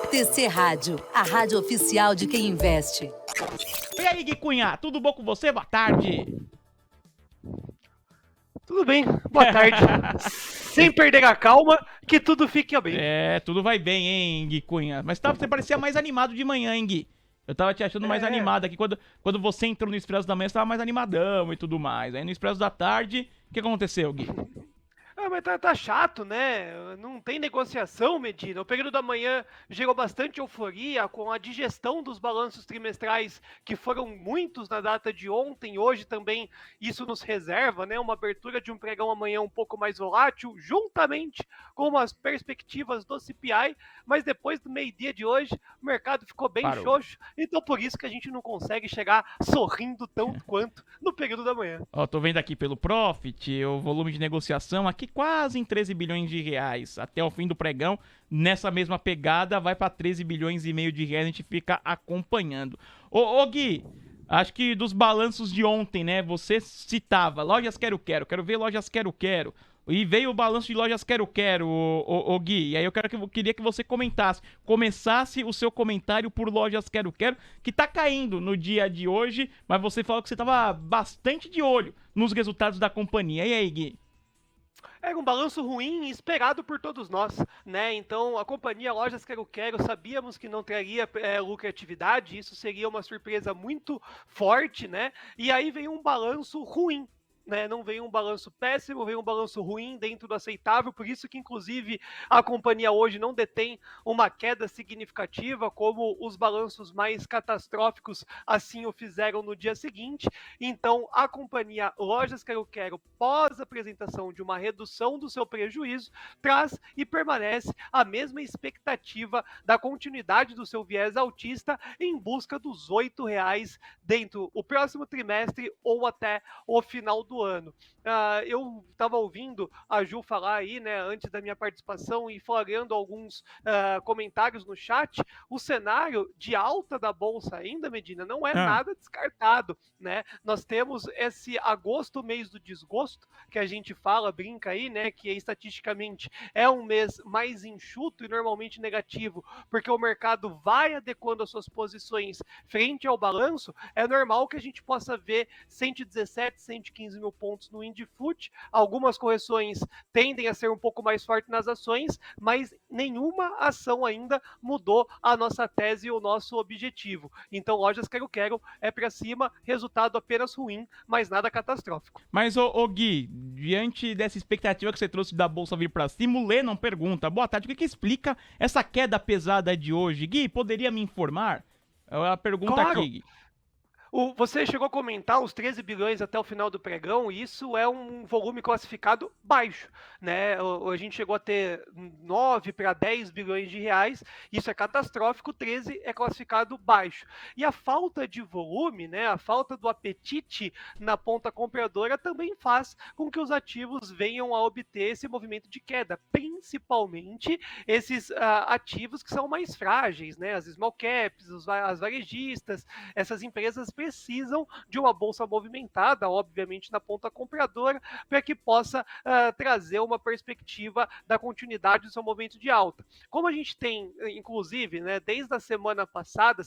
TC Rádio, a rádio oficial de quem investe. E aí, Gui Cunha, tudo bom com você? Boa tarde. Tudo bem, boa tarde. Sem perder a calma, que tudo fique bem. Tudo vai bem, hein, Gui Cunha? Mas você parecia mais animado de manhã, hein, Gui? Eu tava te achando mais animado aqui. Quando você entrou no Expresso da Manhã, você tava mais animadão e tudo mais. Aí no Expresso da Tarde, o que aconteceu, Gui? Mas tá chato, né? Não tem negociação, Medina. O período da manhã gerou bastante euforia com a digestão dos balanços trimestrais, que foram muitos na data de ontem. Hoje também isso nos reserva, né? Uma abertura de um pregão amanhã um pouco mais volátil, juntamente com as perspectivas do CPI. Mas depois do meio-dia de hoje, o mercado ficou bem xoxo. Então por isso que a gente não consegue chegar sorrindo tanto quanto no período da manhã. Ó, tô vendo aqui pelo Profit, o volume de negociação aqui quase em 13 bilhões de reais. Até o fim do pregão, nessa mesma pegada, vai para 13 bilhões e meio de reais, a gente fica acompanhando. Ô Gui, acho que dos balanços de ontem, né, você citava lojas quero ver lojas quero. E veio o balanço de lojas quero, ô Gui. E aí eu queria que você começasse o seu comentário por lojas quero, que tá caindo no dia de hoje, mas você falou que você tava bastante de olho nos resultados da companhia. E aí, Gui? Era um balanço ruim esperado por todos nós, né? Então a companhia Lojas Quero sabíamos que não traria lucratividade, isso seria uma surpresa muito forte, né? E aí veio um balanço ruim. Né, não veio um balanço péssimo, veio um balanço ruim dentro do aceitável, por isso que inclusive a companhia hoje não detém uma queda significativa, como os balanços mais catastróficos assim o fizeram no dia seguinte. Então a companhia Lojas Quero, pós apresentação de uma redução do seu prejuízo, traz e permanece a mesma expectativa da continuidade do seu viés altista em busca dos R$8 dentro do próximo trimestre ou até o final do ano. Eu estava ouvindo a Ju falar aí, né, antes da minha participação e flagrando alguns comentários no chat. O cenário de alta da bolsa ainda, Medina, não é nada descartado, né? Nós temos esse agosto, mês do desgosto, que a gente fala, brinca aí, né, que estatisticamente é um mês mais enxuto e normalmente negativo, porque o mercado vai adequando as suas posições frente ao balanço. É normal que a gente possa ver 117, 115 mil pontos no Indifut. Algumas correções tendem a ser um pouco mais fortes nas ações, mas nenhuma ação ainda mudou a nossa tese e o nosso objetivo. Então, lojas quero é para cima, resultado apenas ruim, mas nada catastrófico. Mas, ô Gui, diante dessa expectativa que você trouxe da bolsa vir para cima, o Lennon pergunta: boa tarde, o que explica essa queda pesada de hoje? Gui, poderia me informar? É a pergunta aqui, Gui. Você chegou a comentar os 13 bilhões até o final do pregão, e isso é um volume classificado baixo, né? A gente chegou a ter 9 para 10 bilhões de reais, isso é catastrófico, 13 é classificado baixo. E a falta de volume, né, a falta do apetite na ponta compradora também faz com que os ativos venham a obter esse movimento de queda, principalmente esses ativos que são mais frágeis, né? As small caps, as varejistas, essas empresas precisam de uma bolsa movimentada, obviamente na ponta compradora, para que possa trazer uma perspectiva da continuidade do seu movimento de alta. Como a gente tem, inclusive, né, desde a semana passada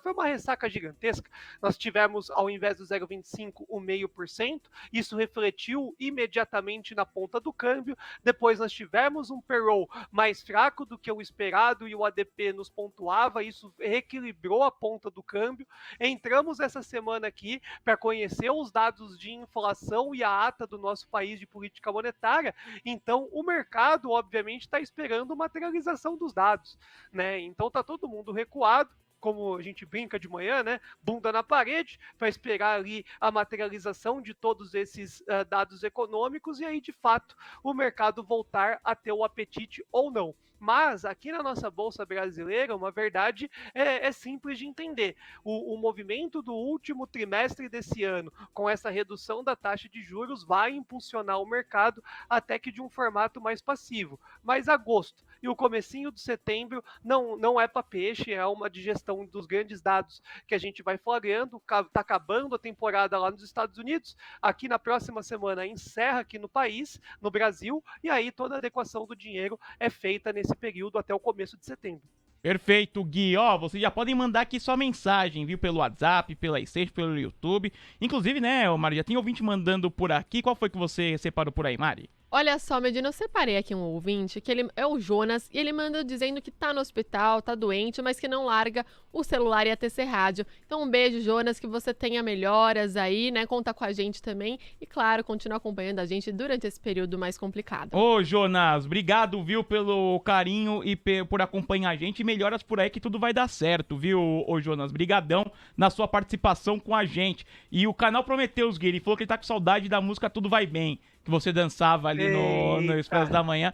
foi uma ressaca gigantesca. Nós tivemos, ao invés do 0,25, o 0,5%, isso refletiu imediatamente na ponta do câmbio. Depois nós tivemos um payroll mais fraco do que o esperado e o ADP nos pontuava, isso reequilibrou a ponta do câmbio. Entramos essa semana aqui para conhecer os dados de inflação e a ata do nosso país de política monetária. Então, o mercado, obviamente, está esperando materialização dos dados, né? Então, tá todo mundo recuado, como a gente brinca de manhã, né? Bunda na parede, para esperar ali a materialização de todos esses dados econômicos e aí, de fato, o mercado voltar a ter o apetite ou não. Mas aqui na nossa Bolsa Brasileira, uma verdade é simples de entender. O movimento do último trimestre desse ano, com essa redução da taxa de juros, vai impulsionar o mercado até que de um formato mais passivo. Mas agosto e o comecinho de setembro não é para peixe, é uma digestão dos grandes dados que a gente vai flagrando. Está acabando a temporada lá nos Estados Unidos, aqui na próxima semana encerra aqui no país, no Brasil, e aí toda a adequação do dinheiro é feita nesse período até o começo de setembro. Perfeito, Gui. Ó, vocês já podem mandar aqui sua mensagem, viu? Pelo WhatsApp, pela iStage, pelo YouTube. Inclusive, né, Mari, já tem ouvinte mandando por aqui. Qual foi que você separou por aí, Mari? Olha só, Medina, eu separei aqui um ouvinte, que ele é o Jonas, e ele manda dizendo que tá no hospital, tá doente, mas que não larga o celular e a TC Rádio. Então, um beijo, Jonas, que você tenha melhoras aí, né? Conta com a gente também. E, claro, continua acompanhando a gente durante esse período mais complicado. Ô, Jonas, obrigado, viu, pelo carinho e por acompanhar a gente. Melhoras por aí que tudo vai dar certo, viu, ô Jonas? Brigadão na sua participação com a gente. E o canal Prometeus, Gui, ele falou que ele tá com saudade da música Tudo Vai Bem, que você dançava ali no Expresso da Manhã.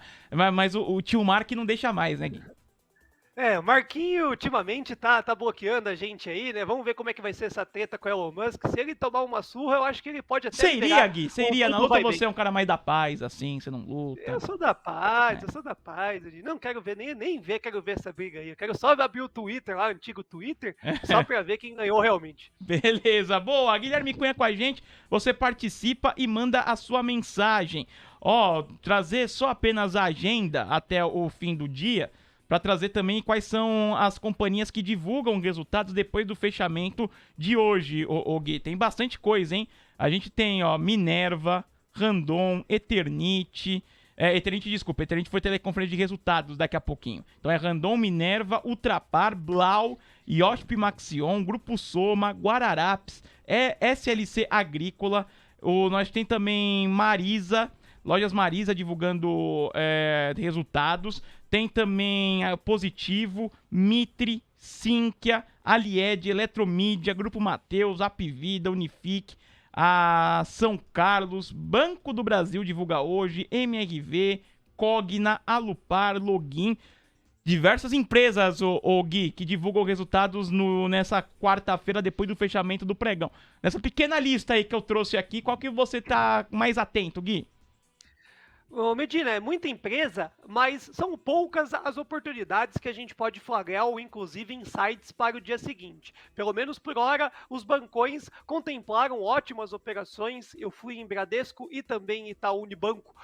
Mas o tio Mark não deixa mais, né, Gui? O Marquinho ultimamente tá bloqueando a gente aí, né? Vamos ver como é que vai ser essa treta com o Elon Musk. Se ele tomar uma surra, eu acho que ele pode até Seria, Gui, seria. Na luta você bem. é um cara mais da paz, assim, você não luta. Eu sou da paz, eu sou da paz. Não quero ver, nem ver, quero ver essa briga aí. Eu quero só abrir o Twitter lá, o antigo Twitter, só pra ver quem ganhou realmente. Beleza, boa. Guilherme Cunha com a gente, você participa e manda a sua mensagem. Ó, trazer só apenas a agenda até o fim do dia, para trazer também quais são as companhias que divulgam resultados depois do fechamento de hoje, ô Gui. Tem bastante coisa, hein? A gente tem, ó, Minerva, Randon, Eternit foi teleconferência de resultados daqui a pouquinho. Então é Randon, Minerva, Ultrapar, Blau, IOSP Maxion, Grupo Soma, Guararapes, SLC Agrícola, nós tem também Marisa, Lojas Marisa divulgando resultados. Tem também Positivo, Mitre, Sinqia, Alied, Eletromídia, Grupo Mateus, Apvida, Unifique, a São Carlos, Banco do Brasil divulga hoje, MRV, Cogna, Alupar, Login. Diversas empresas, o Gui, que divulgam resultados nessa quarta-feira depois do fechamento do pregão. Nessa pequena lista aí que eu trouxe aqui, qual que você tá mais atento, Gui? Ô Medina, é muita empresa, mas são poucas as oportunidades que a gente pode flagrar ou inclusive insights para o dia seguinte. Pelo menos por hora, os bancões contemplaram ótimas operações. Eu fui em Bradesco e também Itaú Unibanco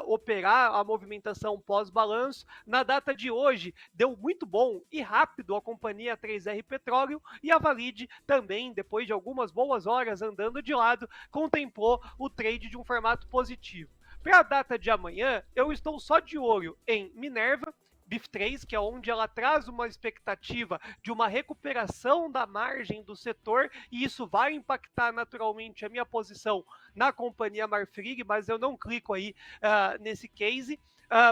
operar a movimentação pós-balanço. Na data de hoje, deu muito bom e rápido a companhia 3R Petróleo e a Valide também, depois de algumas boas horas andando de lado, contemplou o trade de um formato positivo. Para a data de amanhã, eu estou só de olho em Minerva, BIF3, que é onde ela traz uma expectativa de uma recuperação da margem do setor, e isso vai impactar naturalmente a minha posição na companhia Marfrig, mas eu não clico aí nesse case.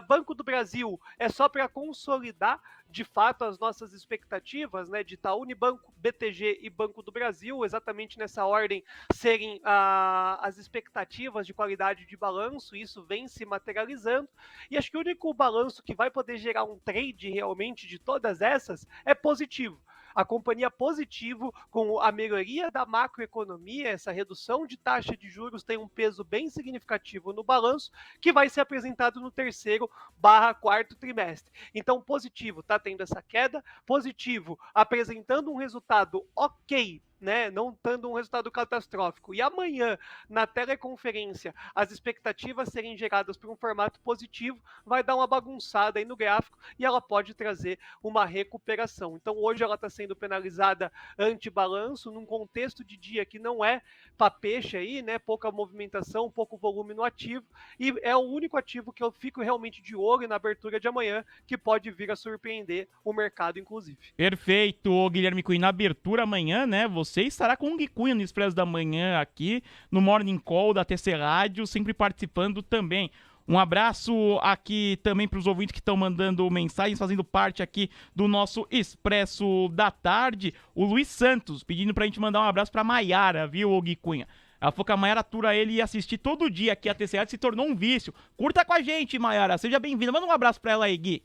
Banco do Brasil é só para consolidar de fato as nossas expectativas, né, de Itaú Unibanco, BTG e Banco do Brasil, exatamente nessa ordem serem as expectativas de qualidade de balanço. Isso vem se materializando, e acho que o único balanço que vai poder gerar um trade realmente de todas essas é positivo. A companhia Positivo, com a melhoria da macroeconomia, essa redução de taxa de juros tem um peso bem significativo no balanço, que vai ser apresentado no terceiro/quarto trimestre. Então, Positivo está tendo essa queda, Positivo apresentando um resultado ok, né, não dando um resultado catastrófico, e amanhã, na teleconferência, as expectativas serem geradas por um formato positivo, vai dar uma bagunçada aí no gráfico e ela pode trazer uma recuperação. Então, hoje ela está sendo penalizada anti-balanço, num contexto de dia que não é para peixe aí, né, pouca movimentação, pouco volume no ativo, e é o único ativo que eu fico realmente de olho na abertura de amanhã, que pode vir a surpreender o mercado, inclusive. Perfeito, Guilherme Cunha. Na abertura amanhã, né, você estará com o Gui Cunha no Expresso da Manhã aqui no Morning Call da TC Rádio, sempre participando também. Um abraço aqui também para os ouvintes que estão mandando mensagens, fazendo parte aqui do nosso Expresso da Tarde. O Luiz Santos pedindo para a gente mandar um abraço para Maiara, viu, Gui Cunha? Ela falou que a Maiara atura ele e assistir todo dia aqui a TC Rádio, se tornou um vício. Curta com a gente, Maiara, seja bem-vinda. Manda um abraço para ela aí, Gui.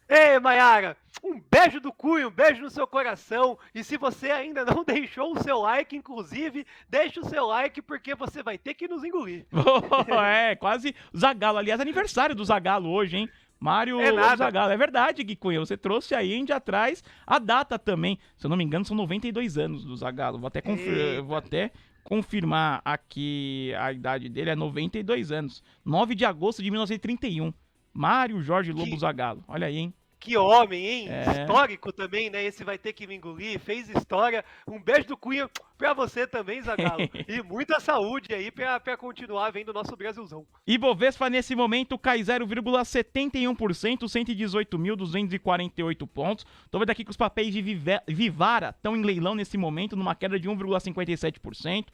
Ei, Maiara, um beijo do Cunho, um beijo no seu coração. E se você ainda não deixou o seu like, inclusive, deixa o seu like, porque você vai ter que nos engolir. Quase Zagallo. Aliás, aniversário do Zagallo hoje, hein? Mário Zagallo. É verdade, Gui Cunha. Você trouxe aí de atrás a data também. Se eu não me engano, são 92 anos do Zagallo. Vou até confirmar aqui a idade dele. É 92 anos. 9 de agosto de 1931. Mário Jorge Lobo Zagallo. Olha aí, hein? Que homem, hein? É. Histórico também, né? Esse vai ter que me engolir, fez história. Um beijo do Cunha pra você também, Zagallo. E muita saúde aí pra continuar vendo o nosso Brasilzão. Ibovespa nesse momento cai 0,71%, 118.248 pontos. Tô vendo aqui que os papéis de Vivara estão em leilão nesse momento, numa queda de 1,57%.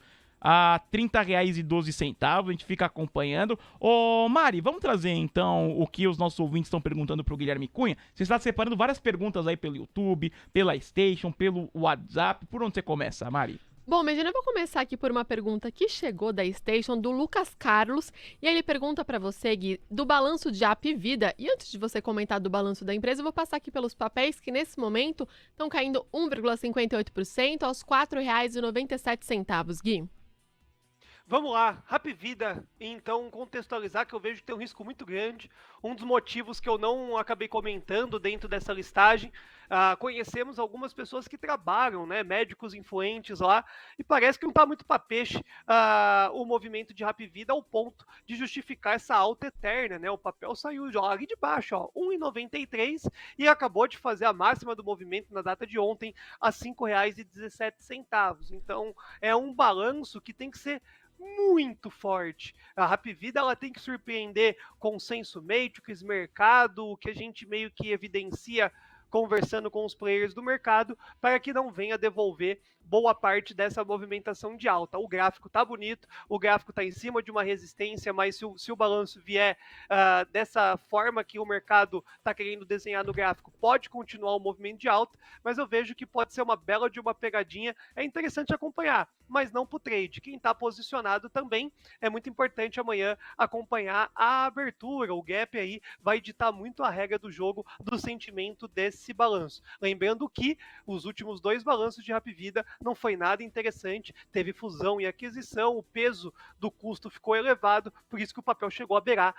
A R$ 30,12. A gente fica acompanhando. Ô Mari, vamos trazer então o que os nossos ouvintes estão perguntando pro Guilherme Cunha. Você está separando várias perguntas aí pelo YouTube, pela Station, pelo WhatsApp. Por onde você começa, Mari? Bom, Medina, eu vou começar aqui por uma pergunta que chegou da Station, do Lucas Carlos, e ele pergunta para você, Gui, do balanço de Hapvida. E antes de você comentar do balanço da empresa, eu vou passar aqui pelos papéis que nesse momento estão caindo 1,58% aos R$ 4,97, Gui. Vamos lá, Hapvida, então contextualizar que eu vejo que tem um risco muito grande. Um dos motivos que eu não acabei comentando dentro dessa listagem, conhecemos algumas pessoas que trabalham, né, médicos influentes lá, e parece que não está muito para peixe o movimento de Hapvida ao ponto de justificar essa alta eterna, né? O papel saiu ali de baixo, ó, 1,93 e acabou de fazer a máxima do movimento na data de ontem a R$ 5,17. Então é um balanço que tem que ser muito forte. A Hapvida ela tem que surpreender consenso Matrix, mercado, o que a gente meio que evidencia conversando com os players do mercado, para que não venha devolver boa parte dessa movimentação de alta. O gráfico tá bonito, o gráfico tá em cima de uma resistência, mas se o balanço vier dessa forma que o mercado tá querendo desenhar no gráfico, pode continuar o movimento de alta, mas eu vejo que pode ser uma bela de uma pegadinha. É interessante acompanhar, mas não pro trade. Quem tá posicionado também é muito importante amanhã acompanhar a abertura. O gap aí vai ditar muito a regra do jogo, do sentimento desse balanço. Lembrando que os últimos dois balanços de Hapvida não foi nada interessante, teve fusão e aquisição, o peso do custo ficou elevado, por isso que o papel chegou a beirar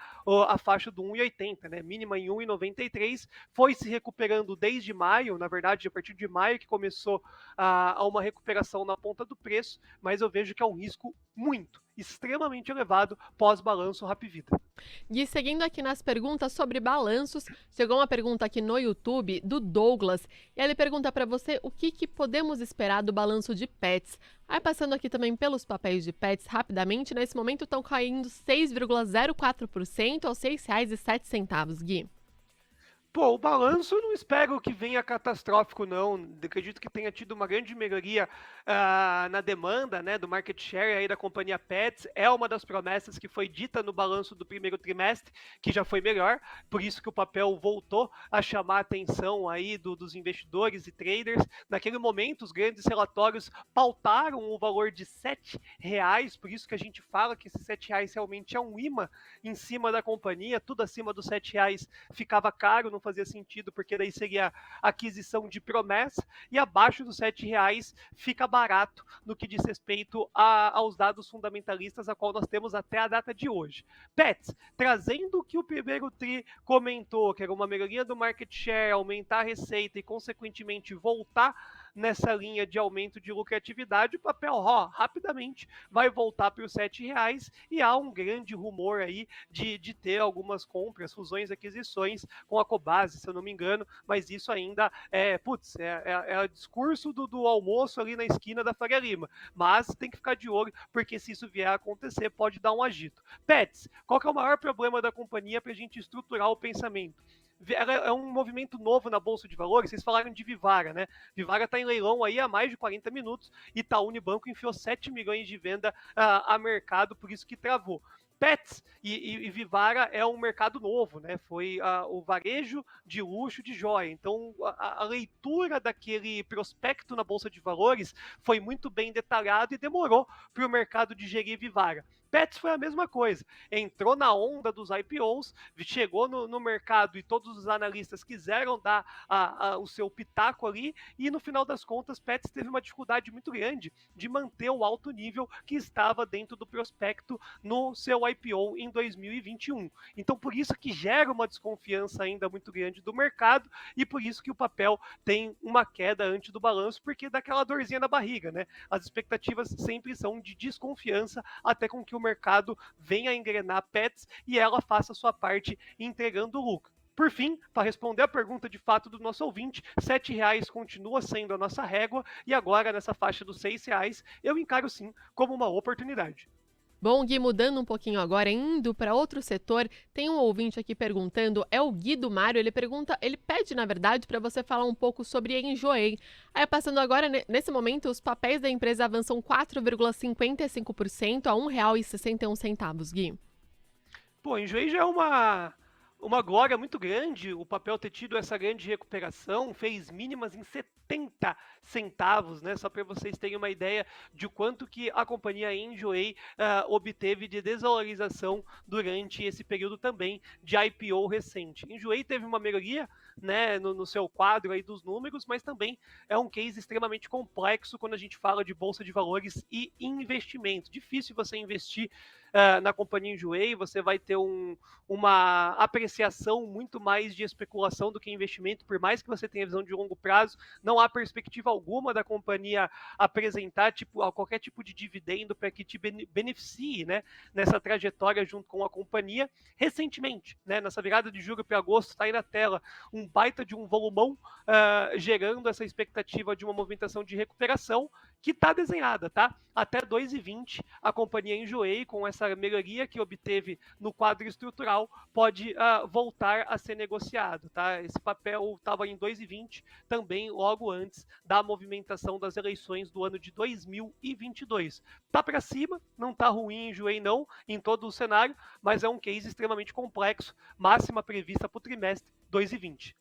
a faixa do 1,80, né? Mínima em 1,93, foi se recuperando desde maio, na verdade, a partir de maio que começou a uma recuperação na ponta do preço, mas eu vejo que é um risco extremamente elevado pós-balanço Hapvida. E seguindo aqui nas perguntas sobre balanços, chegou uma pergunta aqui no YouTube do Douglas, e ele pergunta para você o que podemos esperar do balanço de Petz. Aí passando aqui também pelos papéis de Petz rapidamente, nesse momento estão caindo 6,04% aos R$ 6,07, Gui. Pô, o balanço eu não espero que venha catastrófico, não. Acredito que tenha tido uma grande melhoria na demanda, né, do market share aí da companhia Petz. É uma das promessas que foi dita no balanço do primeiro trimestre, que já foi melhor. Por isso que o papel voltou a chamar a atenção aí dos investidores e traders. Naquele momento, os grandes relatórios pautaram o valor de R$ 7. Por isso que a gente fala que esses R$ 7 realmente é um imã em cima da companhia. Tudo acima dos R$ 7 ficava caro, não fazia sentido, porque daí seria aquisição de promessa, e abaixo dos R$ 7 fica barato no que diz respeito aos dados fundamentalistas, a qual nós temos até a data de hoje. Petz, trazendo o que o primeiro tri comentou, que era uma melhoria do market share, aumentar a receita e, consequentemente, voltar nessa linha de aumento de lucratividade, o papel rapidamente vai voltar para os R$ 7, e há um grande rumor aí de ter algumas compras, fusões, aquisições com a Cobasi, se eu não me engano, mas isso ainda é o discurso do almoço ali na esquina da Faria Lima, mas tem que ficar de olho, porque se isso vier a acontecer, pode dar um agito. Petz, qual que é o maior problema da companhia para a gente estruturar o pensamento? É um movimento novo na Bolsa de Valores. Vocês falaram de Vivara, né? Vivara está em leilão aí há mais de 40 minutos. Itaú Unibanco enfiou 7 milhões de venda a mercado, por isso que travou. Petz e Vivara é um mercado novo, né? Foi o varejo de luxo de joia. Então, a leitura daquele prospecto na Bolsa de Valores foi muito bem detalhado e demorou para o mercado digerir Vivara. Petz foi a mesma coisa, entrou na onda dos IPOs, chegou no mercado e todos os analistas quiseram dar o seu pitaco ali, e no final das contas Petz teve uma dificuldade muito grande de manter o alto nível que estava dentro do prospecto no seu IPO em 2021. Então por isso que gera uma desconfiança ainda muito grande do mercado, e por isso que o papel tem uma queda antes do balanço, porque dá aquela dorzinha na barriga, né? As expectativas sempre são de desconfiança, até com que o mercado venha a engrenar Petz e ela faça a sua parte entregando lucro. Por fim, para responder a pergunta de fato do nosso ouvinte, R$ 7,00 continua sendo a nossa régua e agora nessa faixa dos R$ 6,00 eu encaro sim como uma oportunidade. Bom, Gui, mudando um pouquinho agora, indo para outro setor, tem um ouvinte aqui perguntando, é o Gui do Mário, ele pede, na verdade, para você falar um pouco sobre a Enjoei. Aí, passando agora, nesse momento, os papéis da empresa avançam 4,55% a R$ 1,61, Gui. Pô, Enjoei já é uma glória muito grande, o papel ter tido essa grande recuperação, fez mínimas em 70 centavos, né? Só para vocês terem uma ideia de quanto que a companhia Enjoei obteve de desvalorização durante esse período também de IPO recente. Enjoei teve uma melhoria, né, no seu quadro aí dos números, mas também é um case extremamente complexo quando a gente fala de bolsa de valores e investimento. Difícil você investir na companhia Enjoei, você vai ter uma apreciação muito mais de especulação do que investimento, por mais que você tenha visão de longo prazo, não há perspectiva alguma da companhia apresentar qualquer tipo de dividendo para que te beneficie, né, nessa trajetória junto com a companhia. Recentemente, né, nessa virada de julho para agosto, está aí na tela um baita de um volumão gerando essa expectativa de uma movimentação de recuperação que está desenhada, tá? Até 2,20 a companhia Enjoei, com essa melhoria que obteve no quadro estrutural, pode voltar a ser negociado, tá? Esse papel estava em 2,20 também logo antes da movimentação das eleições do ano de 2022. Tá para cima, não tá ruim Enjoei não, em todo o cenário, mas é um case extremamente complexo, máxima prevista para o trimestre 2,20.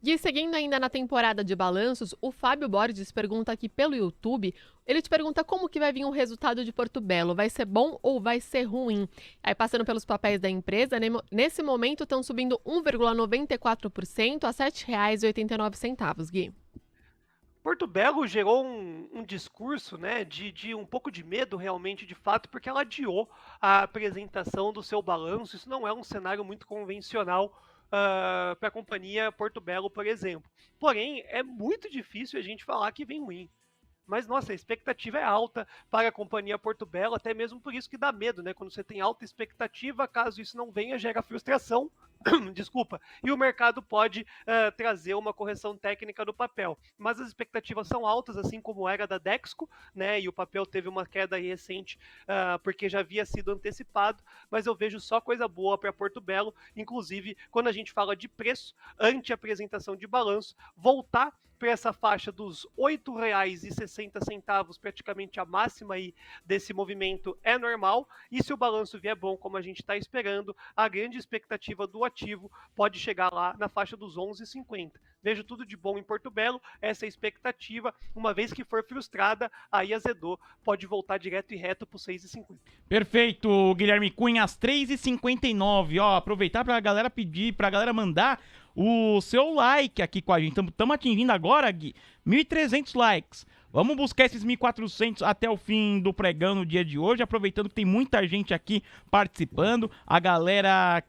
E seguindo ainda na temporada de balanços, o Fábio Borges pergunta aqui pelo YouTube, ele te pergunta como que vai vir o resultado de Porto Belo, vai ser bom ou vai ser ruim? Aí passando pelos papéis da empresa, nesse momento estão subindo 1,94% a R$ 7,89, Gui. Porto Belo gerou um discurso, né, de um pouco de medo realmente, de fato, porque ela adiou a apresentação do seu balanço. Isso não é um cenário muito convencional para a companhia Porto Belo, por exemplo. Porém, é muito difícil a gente falar que vem ruim. Mas, nossa, a expectativa é alta para a companhia Porto Belo, até mesmo por isso que dá medo, né? Quando você tem alta expectativa, caso isso não venha, gera frustração. Desculpa, e o mercado pode trazer uma correção técnica no papel. Mas as expectativas são altas, assim como era da Dexco, né? E o papel teve uma queda aí recente porque já havia sido antecipado, mas eu vejo só coisa boa para Porto Belo, inclusive quando a gente fala de preço, ante a apresentação de balanço, voltar para essa faixa dos R$ 8,60, praticamente a máxima aí desse movimento é normal, e se o balanço vier bom, como a gente está esperando, a grande expectativa do ativo pode chegar lá na faixa dos 11,50. Vejo tudo de bom em Porto Belo, essa é a expectativa, uma vez que for frustrada, aí azedou, pode voltar direto e reto para os 6,50. Perfeito, Guilherme Cunha, às 3h59, ó, aproveitar para a galera pedir, para a galera mandar o seu like aqui com a gente. Estamos atingindo agora, Gui, 1.300 likes. Vamos buscar esses 1.400 até o fim do pregão no dia de hoje, aproveitando que tem muita gente aqui participando. A galera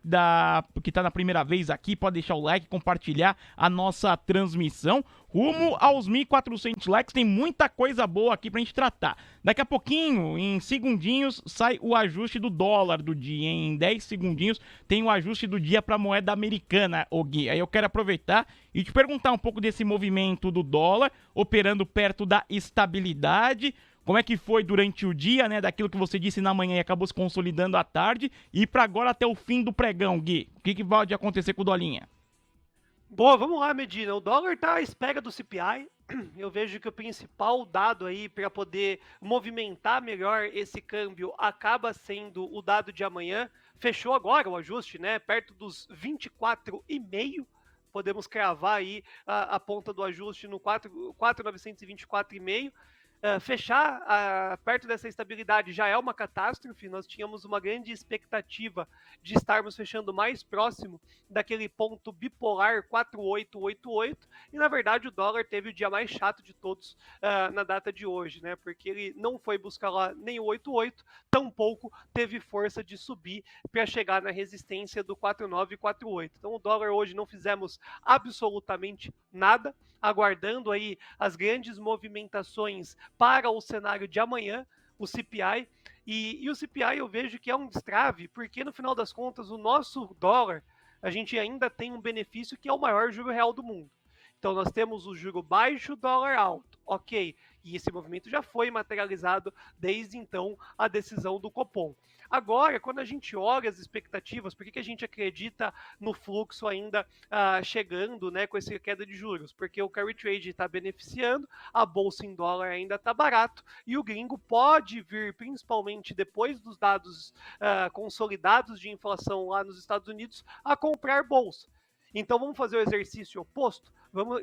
que tá na primeira vez aqui pode deixar o like, compartilhar a nossa transmissão. Rumo aos 1.400 likes, tem muita coisa boa aqui pra gente tratar. Daqui a pouquinho, em segundinhos, sai o ajuste do dólar do dia. Em 10 segundinhos tem o ajuste do dia pra moeda americana, ô Gui. Aí eu quero aproveitar e te perguntar um pouco desse movimento do dólar, operando perto da estabilidade. Como é que foi durante o dia, né? Daquilo que você disse na manhã e acabou se consolidando à tarde. E pra agora até o fim do pregão, Gui. O que pode acontecer com o Dolinha? Boa, vamos lá, Medina. O dólar está à espera do CPI. Eu vejo que o principal dado aí para poder movimentar melhor esse câmbio acaba sendo o dado de amanhã. Fechou agora o ajuste, né? Perto dos 24,5. Podemos cravar aí a ponta do ajuste no 4.924,5. Fechar perto dessa estabilidade já é uma catástrofe. Nós tínhamos uma grande expectativa de estarmos fechando mais próximo daquele ponto bipolar 4,888 e na verdade o dólar teve o dia mais chato de todos na data de hoje, né? Porque ele não foi buscar lá nem o 88, tampouco teve força de subir para chegar na resistência do 4,948. Então o dólar hoje não fizemos absolutamente nada, aguardando aí as grandes movimentações para o cenário de amanhã, o CPI, e o CPI eu vejo que é um destrave, porque no final das contas o nosso dólar a gente ainda tem um benefício que é o maior juro real do mundo. Então nós temos o juro baixo, dólar alto, ok. E esse movimento já foi materializado desde então a decisão do Copom. Agora, quando a gente olha as expectativas, por que a gente acredita no fluxo ainda chegando, né, com essa queda de juros? Porque o carry trade está beneficiando, a bolsa em dólar ainda está barato e o gringo pode vir, principalmente depois dos dados consolidados de inflação lá nos Estados Unidos, a comprar bolsa. Então vamos fazer o exercício oposto?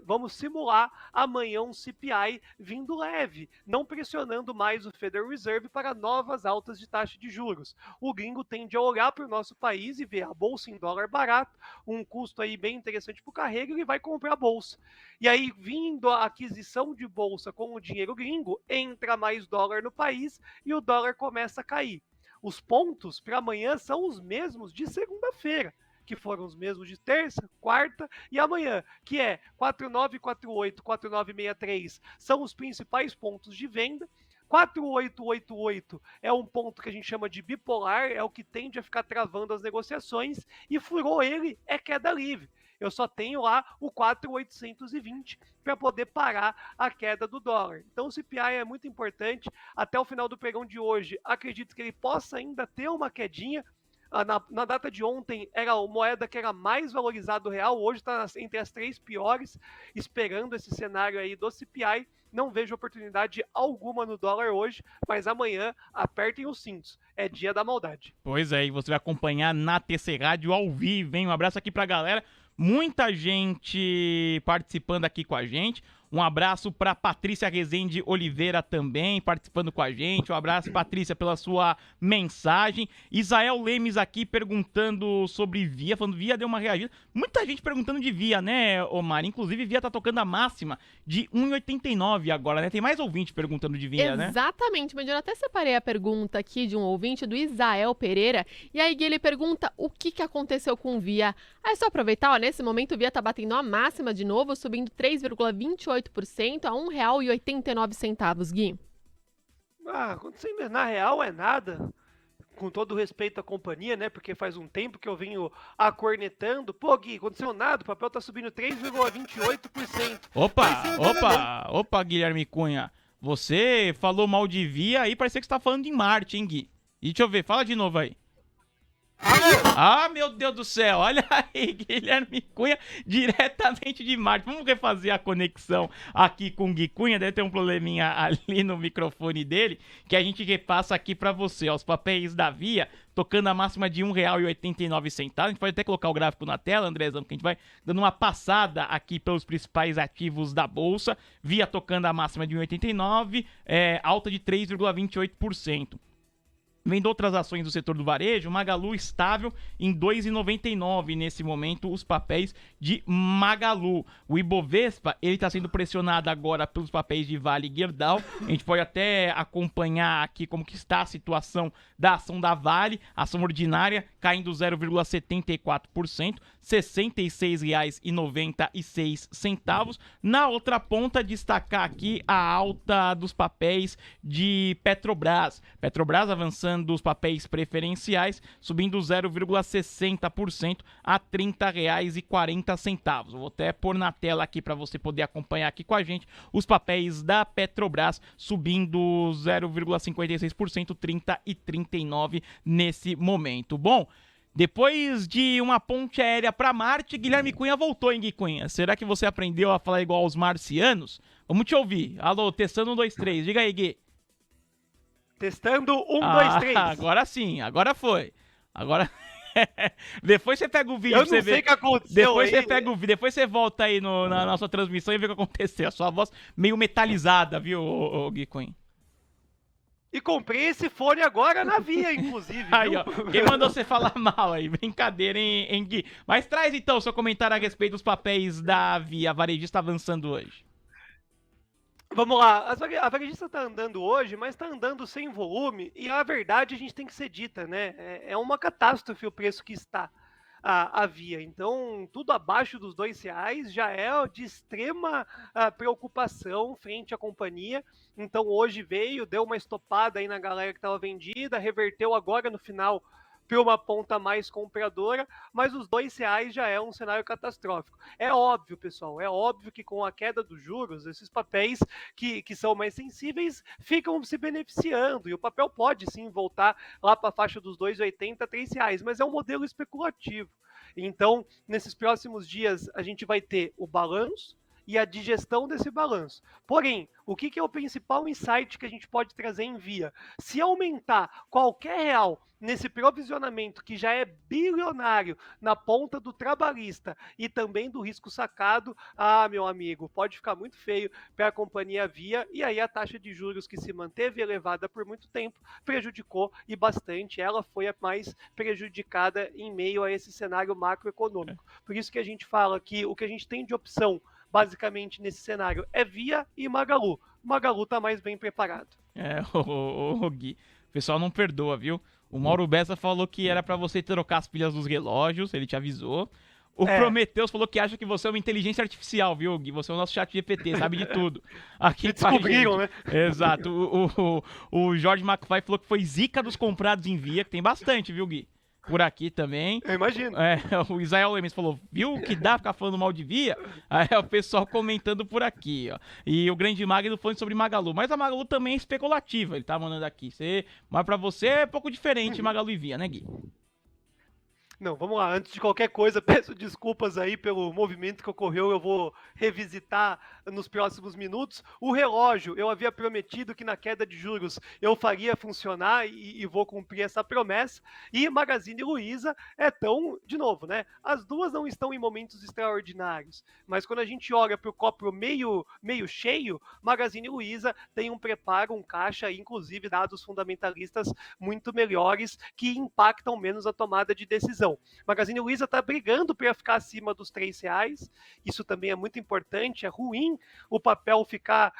Vamos simular amanhã um CPI vindo leve, não pressionando mais o Federal Reserve para novas altas de taxa de juros. O gringo tende a olhar para o nosso país e ver a bolsa em dólar barato, um custo aí bem interessante para o carrego, ele vai comprar a bolsa. E aí, vindo a aquisição de bolsa com o dinheiro gringo, entra mais dólar no país e o dólar começa a cair. Os pontos para amanhã são os mesmos de segunda-feira, que foram os mesmos de terça, quarta e amanhã, que é 4948, 4963 são os principais pontos de venda. 4888 é um ponto que a gente chama de bipolar, é o que tende a ficar travando as negociações, e furou ele, é queda livre. Eu só tenho lá o 4.820 para poder parar a queda do dólar. Então o CPI é muito importante. Até o final do pregão de hoje, acredito que ele possa ainda ter uma quedinha. Na data de ontem, era a moeda que era mais valorizada do real, hoje está entre as 3 piores, esperando esse cenário aí do CPI. Não vejo oportunidade alguma no dólar hoje, mas amanhã apertem os cintos, é dia da maldade. Pois é, e você vai acompanhar na TC Rádio ao vivo, hein? Um abraço aqui pra galera, muita gente participando aqui com a gente. Um abraço para Patrícia Rezende Oliveira também participando com a gente. Um abraço, Patrícia, pela sua mensagem. Isael Lemes aqui perguntando sobre Via, falando Via deu uma reagida. Muita gente perguntando de Via, né, Omar? Inclusive, Via tá tocando a máxima de 1,89 agora, né? Tem mais ouvinte perguntando de Via, né? Exatamente, mas eu até separei a pergunta aqui de um ouvinte, do Isael Pereira. E aí ele pergunta o que aconteceu com Via. É só aproveitar, ó, nesse momento o Via tá batendo a máxima de novo, subindo 3,28% a R$ 1,89, Gui. Na real é nada, com todo respeito à companhia, né, porque faz um tempo que eu venho acornetando. Pô, Gui, aconteceu nada, o papel tá subindo 3,28%. Opa, Guilherme Cunha, você falou mal de Via aí, parecia que você tá falando de Marte, hein, Gui? E deixa eu ver, fala de novo aí. Ah, meu Deus do céu, olha aí, Guilherme Cunha, diretamente de Marte. Vamos refazer a conexão aqui com o Gui Cunha, deve ter um probleminha ali no microfone dele, que a gente repassa aqui pra você, ó, os papéis da Via, tocando a máxima de R$ 1,89. A gente pode até colocar o gráfico na tela, Andrezão, que a gente vai dando uma passada aqui pelos principais ativos da Bolsa. Via tocando a máxima de 1,89, alta de 3,28%. Vendo outras ações do setor do varejo, Magalu estável em 2,99 nesse momento, os papéis de Magalu. O Ibovespa, ele está sendo pressionado agora pelos papéis de Vale e Gerdau. A gente pode até acompanhar aqui como que está a situação da ação da Vale, ação ordinária caindo 0,74%, R$ 66,96. Na outra ponta, destacar aqui a alta dos papéis de Petrobras. Petrobras avançando os papéis preferenciais, subindo 0,60% a R$ 30,40. Vou até pôr na tela aqui para você poder acompanhar aqui com a gente os papéis da Petrobras subindo 0,56%, 30,39 nesse momento. Bom, depois de uma ponte aérea para Marte, Guilherme Cunha voltou, hein, Gui Cunha? Será que você aprendeu a falar igual aos marcianos? Vamos te ouvir. Alô, testando 1, 2, 3. Diga aí, Gui. Testando 1, 2, 3. Agora sim, agora foi. Agora. Depois você pega o vídeo pra você ver. Eu não sei o que aconteceu. Depois aí. você pega o vídeo, depois você volta aí na nossa transmissão e vê o que aconteceu. A sua voz meio metalizada, viu, Gui Cunha? E comprei esse fone agora na Via, inclusive. Aí, viu? ó, quem mandou você falar mal aí? Brincadeira, hein, Gui? Mas traz então o seu comentário a respeito dos papéis da Via. A varejista avançando hoje. Vamos lá, a varejista tá andando hoje, mas tá andando sem volume, e a verdade a gente tem que ser dita, né? É uma catástrofe o preço que está a Via. Então, tudo abaixo dos R$ 2 já é de extrema preocupação frente à companhia. Então, hoje deu uma estopada aí na galera que estava vendida, reverteu agora no final para uma ponta mais compradora, mas os R$ 2 já é um cenário catastrófico. É óbvio, pessoal, é óbvio que com a queda dos juros, esses papéis que são mais sensíveis ficam se beneficiando, e o papel pode sim voltar lá para a faixa dos R$ 2,80, R$ 3, mas é um modelo especulativo. Então, nesses próximos dias, a gente vai ter o balanço e a digestão desse balanço. Porém, o que é o principal insight que a gente pode trazer em Via? Se aumentar qualquer real nesse provisionamento que já é bilionário na ponta do trabalhista e também do risco sacado, meu amigo, pode ficar muito feio para a companhia Via, e aí a taxa de juros que se manteve elevada por muito tempo prejudicou e bastante. Ela foi a mais prejudicada em meio a esse cenário macroeconômico. Por isso que a gente fala que o que a gente tem de opção basicamente nesse cenário é Via e Magalu. Magalu tá mais bem preparado. O Gui, o pessoal não perdoa, viu? O Mauro Bessa falou que era pra você trocar as pilhas dos relógios, ele te avisou. O Prometheus falou que acha que você é uma inteligência artificial, viu, Gui? Você é o nosso chat GPT, sabe de tudo. Aqui descobriram, né? Exato. O Jorge McFly falou que foi zica dos comprados em Via, que tem bastante, viu, Gui? Por aqui também. Eu imagino. O Israel Lemes falou, viu que dá ficar falando mal de Via? Aí o pessoal comentando por aqui, ó. E o Grande Magno falando sobre Magalu. Mas a Magalu também é especulativa, ele tá mandando aqui. Mas pra você é pouco diferente Magalu e Via, né, Gui? Não, vamos lá. Antes de qualquer coisa, peço desculpas aí pelo movimento que ocorreu. Eu vou revisitar nos próximos minutos. O relógio, eu havia prometido que na queda de juros eu faria funcionar e vou cumprir essa promessa. E Magazine Luiza de novo, né? As duas não estão em momentos extraordinários. Mas quando a gente olha para o copo meio cheio, Magazine Luiza tem um preparo, um caixa, inclusive dados fundamentalistas muito melhores que impactam menos a tomada de decisão. Magazine Luiza está brigando para ficar acima dos R$ 3. Isso também é muito importante. É ruim o papel ficar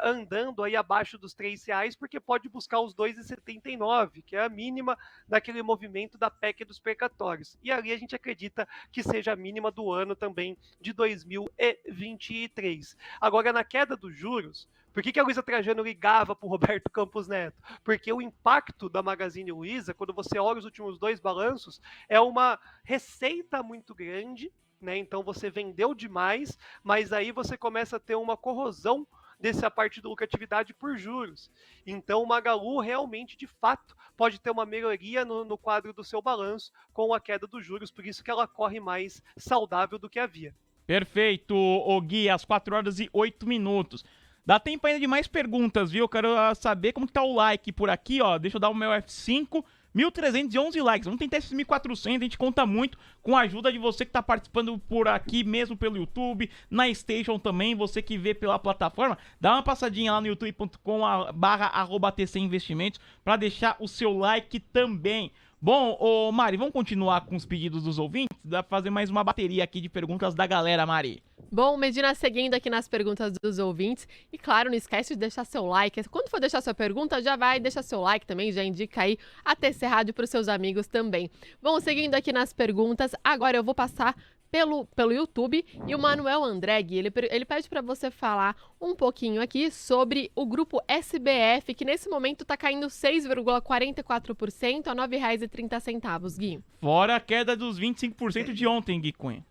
andando aí abaixo dos R$ 3, porque pode buscar os R$ 2,79, que é a mínima daquele movimento da PEC dos precatórios. E ali a gente acredita que seja a mínima do ano também de 2023. Agora, na queda dos juros, por que a Luiza Trajano ligava para o Roberto Campos Neto? Porque o impacto da Magazine Luiza, quando você olha os últimos 2 balanços, é uma receita muito grande, né? Então você vendeu demais, mas aí você começa a ter uma corrosão dessa parte de lucratividade por juros. Então o Magalu realmente, de fato, pode ter uma melhoria no quadro do seu balanço com a queda dos juros, por isso que ela corre mais saudável do que a Via. Perfeito, o Gui, às 4h08. Dá tempo ainda de mais perguntas, viu? Eu quero saber como que tá o like por aqui, ó. Deixa eu dar o meu F5. 1.311 likes. Vamos tentar esses 1.400. A gente conta muito com a ajuda de você que tá participando por aqui, mesmo pelo YouTube, na Station também. Você que vê pela plataforma, dá uma passadinha lá no youtube.com/@TC Investimentos para deixar o seu like também. Bom, Mari, vamos continuar com os pedidos dos ouvintes? Dá pra fazer mais uma bateria aqui de perguntas da galera, Mari. Bom, Medina, seguindo aqui nas perguntas dos ouvintes. E claro, não esquece de deixar seu like. Quando for deixar sua pergunta, já vai deixar seu like também, já indica aí a TC Rádio para os seus amigos também. Bom, seguindo aqui nas perguntas, agora eu vou passar pelo YouTube, e o Manuel Andregui, ele pede para você falar um pouquinho aqui sobre o grupo SBF, que nesse momento está caindo 6,44% a R$ 9,30, Gui. Fora a queda dos 25% de ontem, Gui Cunha.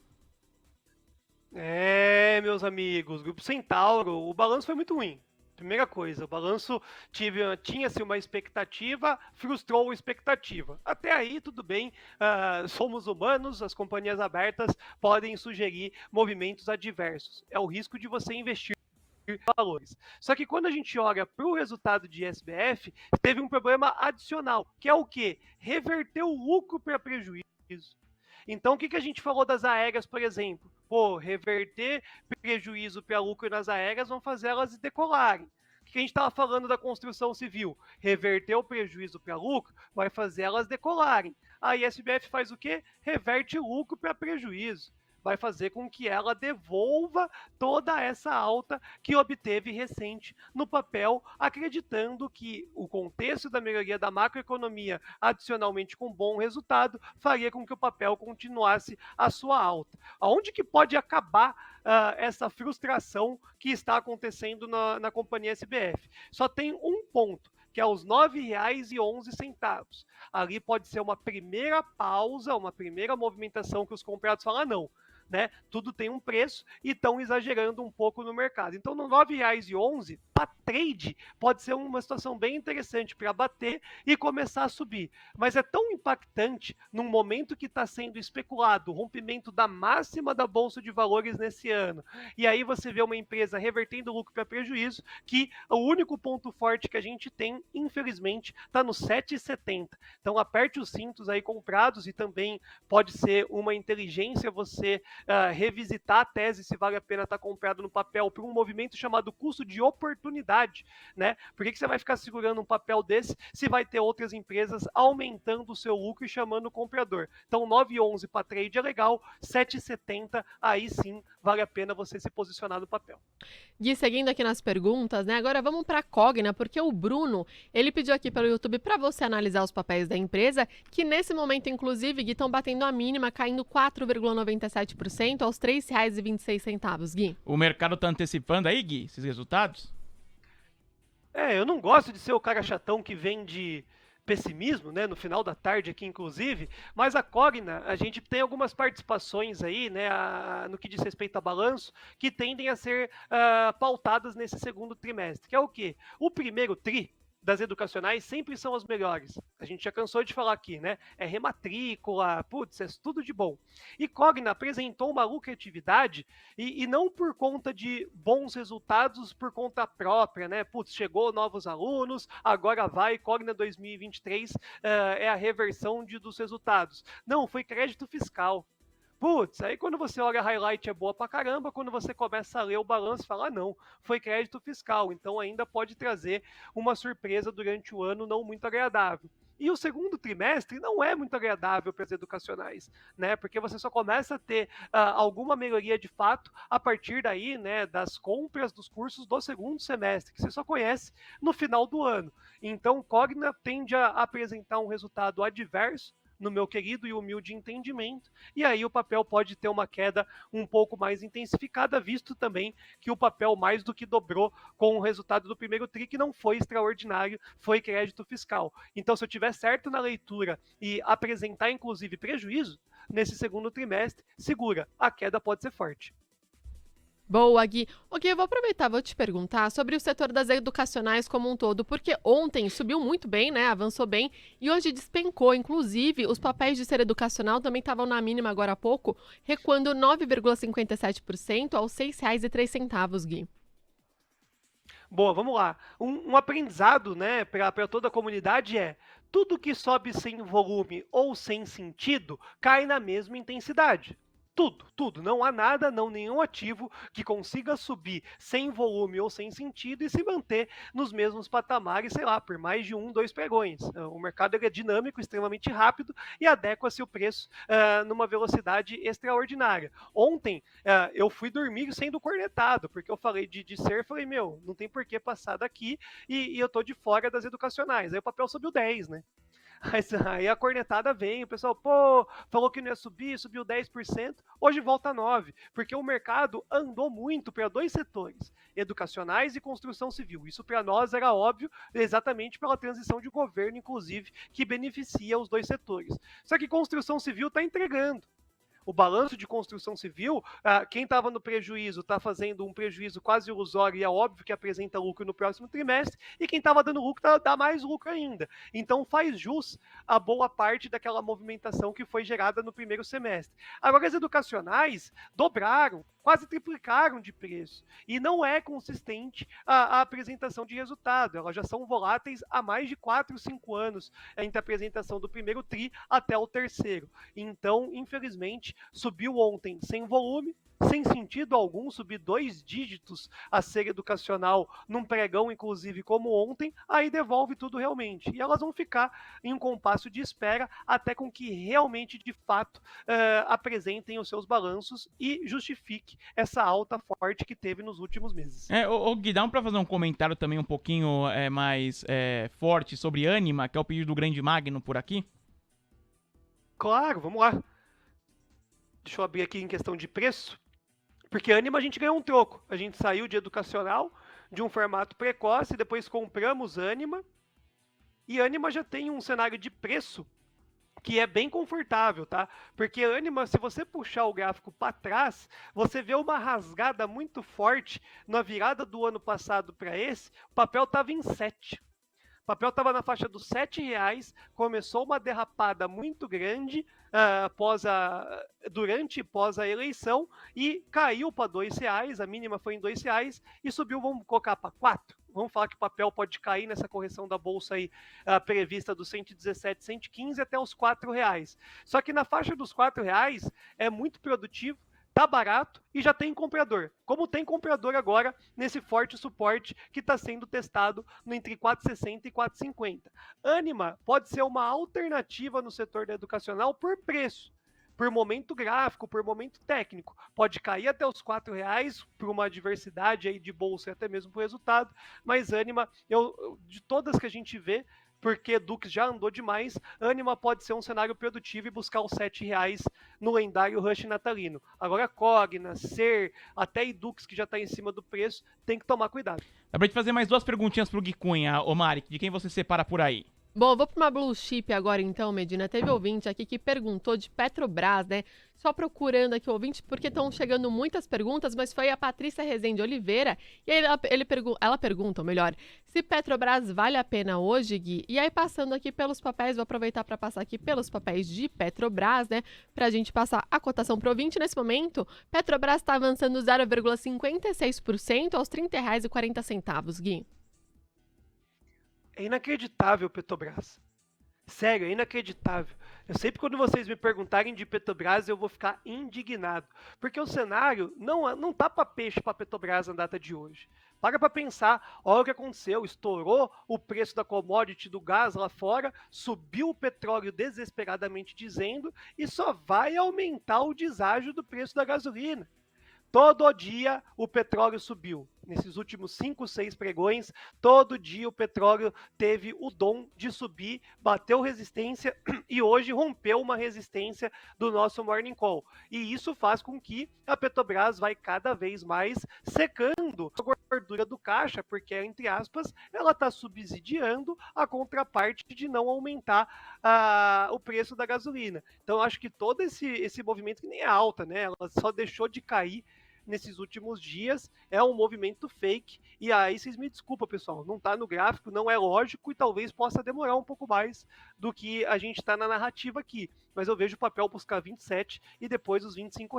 Meus amigos, Grupo Centauro, o balanço foi muito ruim. Primeira coisa, o balanço tinha-se uma expectativa, frustrou a expectativa. Até aí, tudo bem, somos humanos, as companhias abertas podem sugerir movimentos adversos. É o risco de você investir em valores. Só que quando a gente olha para o resultado de SBF, teve um problema adicional, que é o quê? Reverter o lucro para prejuízo. Então, o que a gente falou das aéreas, por exemplo? Reverter prejuízo para lucro nas aéreas vão fazer elas decolarem. O que a gente estava falando da construção civil? Reverter o prejuízo para lucro vai fazer elas decolarem. A SBF faz o quê? Reverte lucro para prejuízo. Vai fazer com que ela devolva toda essa alta que obteve recente no papel, acreditando que o contexto da melhoria da macroeconomia, adicionalmente com bom resultado, faria com que o papel continuasse a sua alta. Aonde que pode acabar essa frustração que está acontecendo na companhia SBF? Só tem um ponto. que é os R$ 9,11. Ali pode ser uma primeira pausa, uma primeira movimentação que os comprados falam, não, né? Tudo tem um preço e estão exagerando um pouco no mercado. Então, no R$ 9,11, para trade, pode ser uma situação bem interessante para bater e começar a subir. Mas é tão impactante num momento que está sendo especulado o rompimento da máxima da Bolsa de Valores nesse ano. E aí você vê uma empresa revertendo lucro para prejuízo, que o único ponto forte que a gente tem, infelizmente, está no 7,70. Então, aperte os cintos aí comprados e também pode ser uma inteligência você revisitar a tese se vale a pena estar comprado no papel por um movimento chamado custo de oportunidade, né? Por que você vai ficar segurando um papel desse se vai ter outras empresas aumentando o seu lucro e chamando o comprador? Então 9,11 para trade é legal, 7,70 aí sim vale a pena você se posicionar no papel. Gui, seguindo aqui nas perguntas, né? Agora vamos para a Cogna, porque o Bruno, ele pediu aqui pelo YouTube para você analisar os papéis da empresa, que nesse momento, inclusive, Gui, estão batendo a mínima, caindo 4,97% aos R$ 3,26, Gui. O mercado tá antecipando aí, Gui, esses resultados? Eu não gosto de ser o cara chatão que vende pessimismo, né, no final da tarde aqui, inclusive, mas a Cogna, a gente tem algumas participações aí, né, no que diz respeito a balanço, que tendem a ser pautadas nesse segundo trimestre, que é o quê? O primeiro tri das educacionais sempre são as melhores. A gente já cansou de falar aqui, né? É rematrícula, putz, é tudo de bom. E Cogna apresentou uma lucratividade e não por conta de bons resultados por conta própria, né? Putz, chegou novos alunos, agora vai, Cogna 2023 é a reversão dos resultados. Não, foi crédito fiscal. Putz, aí quando você olha a highlight é boa pra caramba, quando você começa a ler o balanço, fala, não, foi crédito fiscal, então ainda pode trazer uma surpresa durante o ano não muito agradável. E o segundo trimestre não é muito agradável para as educacionais, né? Porque você só começa a ter alguma melhoria de fato a partir daí, né, das compras dos cursos do segundo semestre, que você só conhece no final do ano. Então, Cogna tende a apresentar um resultado adverso, no meu querido e humilde entendimento, e aí o papel pode ter uma queda um pouco mais intensificada, visto também que o papel mais do que dobrou com o resultado do primeiro tri, que não foi extraordinário, foi crédito fiscal. Então, se eu tiver certo na leitura e apresentar, inclusive, prejuízo, nesse segundo trimestre, segura, a queda pode ser forte. Boa, Gui. Ok, eu vou aproveitar, vou te perguntar sobre o setor das educacionais como um todo, porque ontem subiu muito bem, né? Avançou bem e hoje despencou. Inclusive, os papéis de ser educacional também estavam na mínima agora há pouco, recuando 9,57% aos R$ 6,03, Gui. Boa, vamos lá. Um aprendizado, né, para toda a comunidade é: tudo que sobe sem volume ou sem sentido cai na mesma intensidade. Tudo. Não há nada, não nenhum ativo que consiga subir sem volume ou sem sentido e se manter nos mesmos patamares, sei lá, por mais de 2 pregões. O mercado é dinâmico, extremamente rápido e adequa-se o preço numa velocidade extraordinária. Ontem eu fui dormir sendo cornetado, porque eu falei de ser, falei, não tem por que passar daqui e eu tô de fora das educacionais. Aí o papel subiu 10, né? Aí a cornetada vem, o pessoal, falou que não ia subir, subiu 10%, hoje volta a 9%, porque o mercado andou muito para 2 setores, educacionais e construção civil. Isso para nós era óbvio, exatamente pela transição de governo, inclusive, que beneficia os 2 setores. Só que construção civil está entregando. O balanço de construção civil, quem estava no prejuízo está fazendo um prejuízo quase ilusório e é óbvio que apresenta lucro no próximo trimestre, e quem estava dando lucro dá mais lucro ainda. Então faz jus a boa parte daquela movimentação que foi gerada no primeiro semestre. Agora as educacionais dobraram, quase triplicaram de preço, e não é consistente a apresentação de resultado. Elas já são voláteis há mais de 4, 5 anos entre a apresentação do primeiro tri até o terceiro. Então, infelizmente, subiu ontem sem volume, sem sentido algum, subir 2 dígitos a ser educacional num pregão, inclusive, como ontem, aí devolve tudo realmente. E elas vão ficar em um compasso de espera até com que realmente, de fato, apresentem os seus balanços e justifique essa alta forte que teve nos últimos meses. Gui, dá pra fazer um comentário também um pouquinho mais forte sobre Ânima, que é o pedido do Grande Magno por aqui? Claro, vamos lá. Deixa eu abrir aqui em questão de preço. Porque Ânima a gente ganhou um troco. A gente saiu de educacional, de um formato precoce, depois compramos Ânima, E Ânima já tem um cenário de preço que é bem confortável, tá? Porque Ânima, se você puxar o gráfico para trás, você vê uma rasgada muito forte na virada do ano passado para esse, o papel estava em 7. O papel estava na faixa dos R$ 7, começou uma derrapada muito grande durante e pós a eleição e caiu para R$ 2, a mínima foi em R$ 2 e subiu, vamos colocar para 4. Vamos falar que o papel pode cair nessa correção da bolsa aí prevista dos 117, 115 até os R$ 4. Só que na faixa dos R$ 4 é muito produtivo, tá barato e já tem comprador. Como tem comprador agora nesse forte suporte que está sendo testado entre 4,60 e 4,50. Ânima pode ser uma alternativa no setor da educacional por preço, por momento gráfico, por momento técnico. Pode cair até os R$ 4 por uma diversidade aí de bolsa e até mesmo por resultado, mas Ânima, de todas que a gente vê, porque Dux já andou demais, Ânima pode ser um cenário produtivo e buscar os R$ 7 no lendário Rush natalino. Agora Cogna, Ser, até Edux, que já está em cima do preço, tem que tomar cuidado. Dá pra gente fazer mais 2 perguntinhas pro Gui Cunha, ô Mari, de quem você separa por aí? Bom, eu vou para uma blue chip agora então, Medina. Teve ouvinte aqui que perguntou de Petrobras, né? Só procurando aqui o ouvinte, porque estão chegando muitas perguntas, mas foi a Patrícia Rezende Oliveira, e aí ela pergunta, ou melhor, se Petrobras vale a pena hoje, Gui? E aí passando aqui pelos papéis, vou aproveitar para passar aqui pelos papéis de Petrobras, né? Para a gente passar a cotação para o ouvinte. Nesse momento, Petrobras está avançando 0,56% aos R$ 30,40, Gui. É inacreditável, Petrobras. Sério, é inacreditável. Eu sempre quando vocês me perguntarem de Petrobras, eu vou ficar indignado. Porque o cenário não tá para peixe para Petrobras na data de hoje. Para pensar, olha o que aconteceu. Estourou o preço da commodity do gás lá fora, subiu o petróleo desesperadamente dizendo, e só vai aumentar o deságio do preço da gasolina. Todo dia o petróleo subiu. Nesses últimos 5, 6 pregões, todo dia o petróleo teve o dom de subir, bateu resistência e hoje rompeu uma resistência do nosso Morning Call. E isso faz com que a Petrobras vai cada vez mais secando a gordura do caixa, porque, entre aspas, ela está subsidiando a contraparte de não aumentar o preço da gasolina. Então, eu acho que todo esse movimento, que nem é alta, né? Ela só deixou de cair nesses últimos dias, é um movimento fake, e aí vocês me desculpam, pessoal, não está no gráfico, não é lógico, e talvez possa demorar um pouco mais do que a gente está na narrativa aqui, mas eu vejo o papel buscar 27 e depois os R$ 25,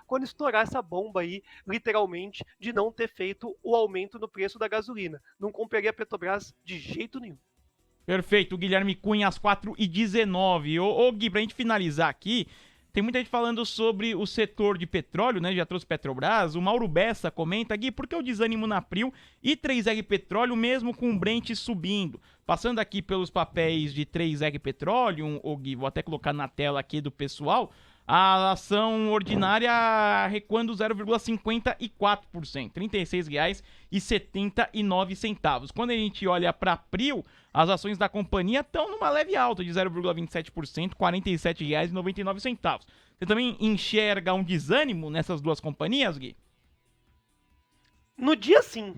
quando estourar essa bomba aí, literalmente, de não ter feito o aumento no preço da gasolina. Não compraria a Petrobras de jeito nenhum. Perfeito, Guilherme Cunha às 4h19. Ô Gui, pra gente finalizar aqui, tem muita gente falando sobre o setor de petróleo, né? Já trouxe Petrobras. O Mauro Bessa comenta, Gui, por que o desânimo na Prio e 3R Petróleo, mesmo com o Brent subindo? Passando aqui pelos papéis de 3R Petróleo, Gui, vou até colocar na tela aqui do pessoal, a ação ordinária recuando 0,54%, R$ 36,79. Quando a gente olha para a Prio, as ações da companhia estão numa leve alta de 0,27%, R$ 47,99. Você também enxerga um desânimo nessas duas companhias, Gui? No dia sim.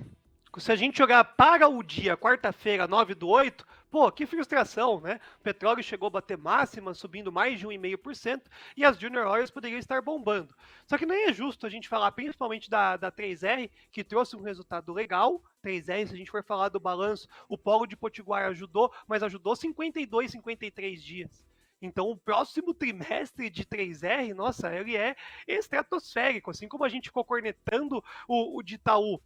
Se a gente jogar para o dia, quarta-feira, 9/8, pô, que frustração, né? O petróleo chegou a bater máxima, subindo mais de 1,5%, e as Junior Oils poderiam estar bombando. Só que nem é justo a gente falar, principalmente da 3R, que trouxe um resultado legal. 3R, se a gente for falar do balanço, o Polo de Potiguar ajudou, mas ajudou 52, 53 dias. Então, o próximo trimestre de 3R, nossa, ele é estratosférico. Assim como a gente ficou cornetando o de Itaú,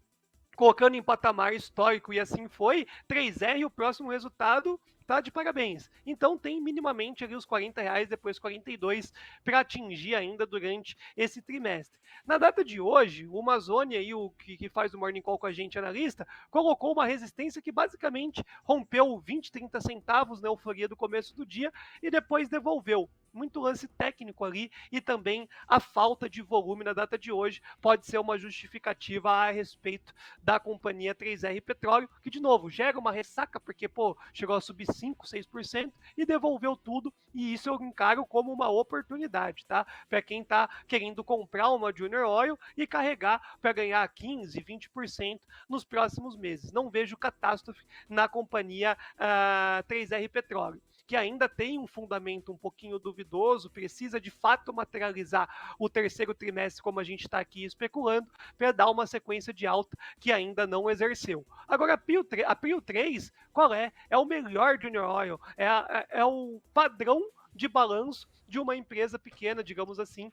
colocando em patamar histórico, e assim foi, 3R, o próximo resultado tá de parabéns. Então tem minimamente ali os R$ 40, depois 42, para atingir ainda durante esse trimestre. Na data de hoje, o Amazônia, aí, o que faz o Morning Call com a gente, analista, colocou uma resistência que basicamente rompeu 20, 30 centavos na euforia do começo do dia e depois devolveu. muito lance técnico ali e também a falta de volume na data de hoje pode ser uma justificativa a respeito da companhia 3R Petróleo, que de novo gera uma ressaca porque chegou a subir 5, 6% e devolveu tudo, e isso eu encaro como uma oportunidade, tá? Para quem está querendo comprar uma Junior Oil e carregar para ganhar 15, 20% nos próximos meses. Não vejo catástrofe na companhia 3R Petróleo, que ainda tem um fundamento um pouquinho duvidoso, precisa de fato materializar o terceiro trimestre, como a gente está aqui especulando, para dar uma sequência de alta que ainda não exerceu. Agora, a Prio 3, qual é? É o melhor Junior Oil, é o padrão de balanço de uma empresa pequena, digamos assim,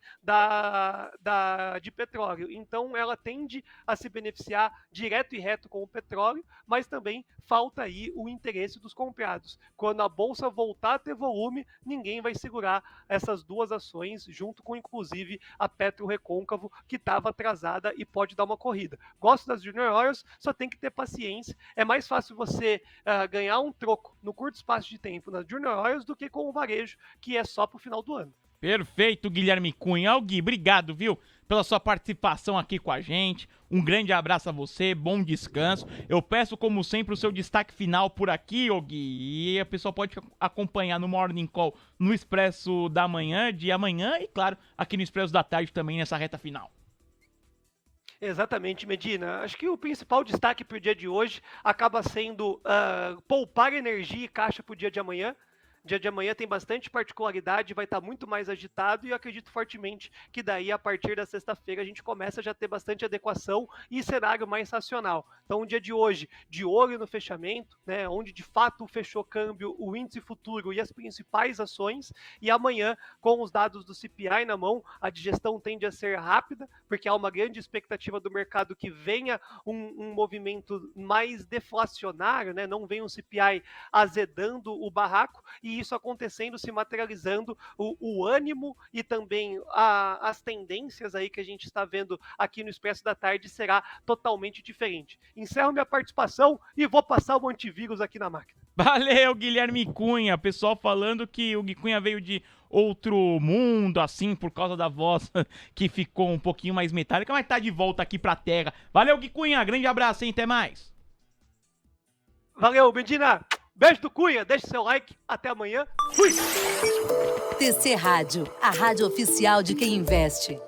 de petróleo. Então, ela tende a se beneficiar direto e reto com o petróleo, mas também falta aí o interesse dos comprados. Quando a bolsa voltar a ter volume, ninguém vai segurar essas duas ações, junto com, inclusive, a Petro Recôncavo, que estava atrasada e pode dar uma corrida. Gosto das Junior Oils, só tem que ter paciência. É mais fácil você ganhar um troco no curto espaço de tempo nas Junior Oils do que com o varejo, que é só para o final do ano. Perfeito, Guilherme Cunha. Gui, obrigado, viu, pela sua participação aqui com a gente. Um grande abraço a você, bom descanso. Eu peço, como sempre, o seu destaque final por aqui, Gui. E a pessoa pode acompanhar no Morning Call no Expresso da Manhã, de amanhã, e claro, aqui no Expresso da Tarde também, nessa reta final. Exatamente, Medina. Acho que o principal destaque para o dia de hoje acaba sendo poupar energia e caixa para o dia de amanhã. Dia de amanhã tem bastante particularidade, vai estar muito mais agitado e eu acredito fortemente que daí, a partir da sexta-feira, a gente começa a já ter bastante adequação e cenário mais racional. Então, o dia de hoje, de olho no fechamento, né, onde de fato fechou câmbio, o índice futuro e as principais ações, e amanhã, com os dados do CPI na mão, a digestão tende a ser rápida, porque há uma grande expectativa do mercado que venha um movimento mais deflacionário, né, não venha um CPI azedando o barraco, e isso acontecendo, se materializando, o ânimo e também as tendências aí que a gente está vendo aqui no Expresso da Tarde será totalmente diferente. Encerro minha participação e vou passar o antivírus aqui na máquina. Valeu, Guilherme Cunha. Pessoal falando que o Gui Cunha veio de outro mundo, assim, por causa da voz que ficou um pouquinho mais metálica, mas tá de volta aqui pra terra. Valeu, Gui Cunha. Grande abraço, hein? Até mais. Valeu, Medina. Beijo do Cunha, deixe seu like, até amanhã, fui! TC Rádio, a rádio oficial de quem investe.